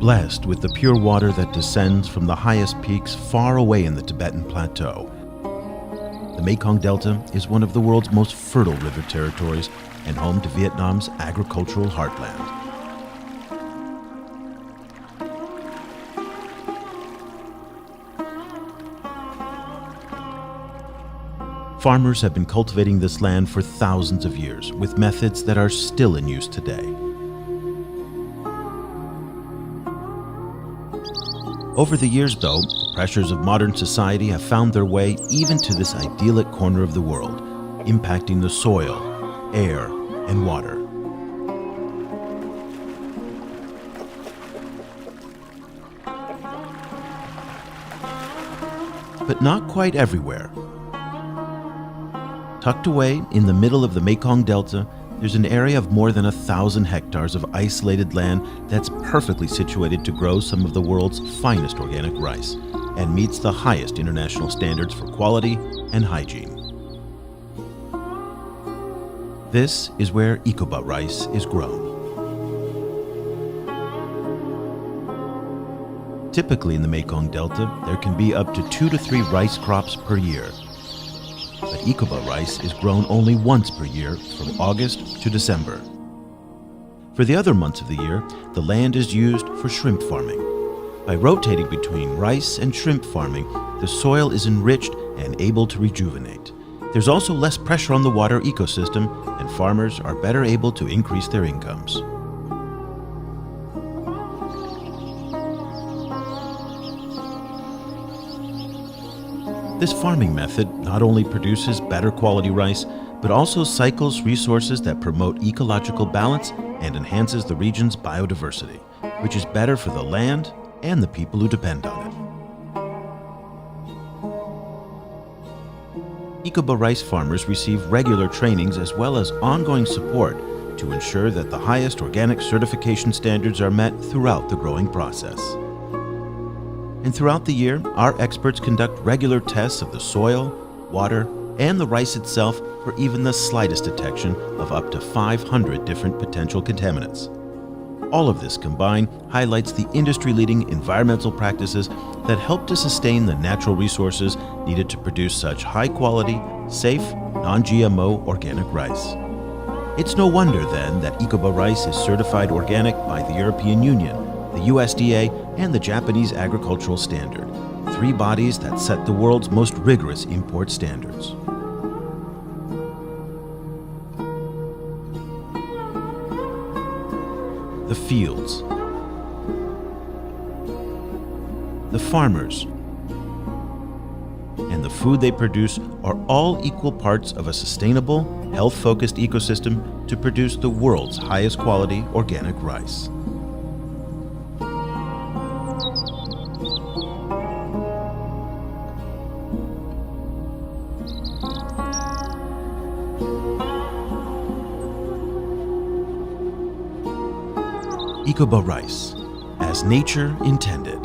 blessed with the pure water that descends from the highest peaks far away in the Tibetan Plateau. The Mekong Delta is one of the world's most fertile river territories and home to Vietnam's agricultural heartland. Farmers have been cultivating this land for thousands of years with methods that are still in use today. Over the years, though, the pressures of modern society have found their way even to this idyllic corner of the world, impacting the soil, air, and water. But not quite everywhere. Tucked away in the middle of the Mekong Delta, there's an area of more than 1,000 hectares of isolated land that's perfectly situated to grow some of the world's finest organic rice and meets the highest international standards for quality and hygiene. This is where ECOBA rice is grown. Typically in the Mekong Delta, there can be up to 2 to 3 rice crops per year. But ECOBA rice is grown only once per year from August to December. For the other months of the year, the land is used for shrimp farming. By rotating between rice and shrimp farming, the soil is enriched and able to rejuvenate. There's also less pressure on the water ecosystem, and farmers are better able to increase their incomes. This farming method not only produces better quality rice, but also cycles resources that promote ecological balance and enhances the region's biodiversity, which is better for the land and the people who depend on it. ECOBA rice farmers receive regular trainings as well as ongoing support to ensure that the highest organic certification standards are met throughout the growing process. And throughout the year, our experts conduct regular tests of the soil, water, and the rice itself for even the slightest detection of up to 500 different potential contaminants. All of this combined highlights the industry-leading environmental practices that help to sustain the natural resources needed to produce such high-quality, safe, non-GMO organic rice. It's no wonder then that ECOBA rice is certified organic by the European Union, the USDA, and the Japanese Agricultural Standard, 3 bodies that set the world's most rigorous import standards. The fields, the farmers, and the food they produce are all equal parts of a sustainable, health-focused ecosystem to produce the world's highest quality organic rice. ECOBA rice, as nature intended.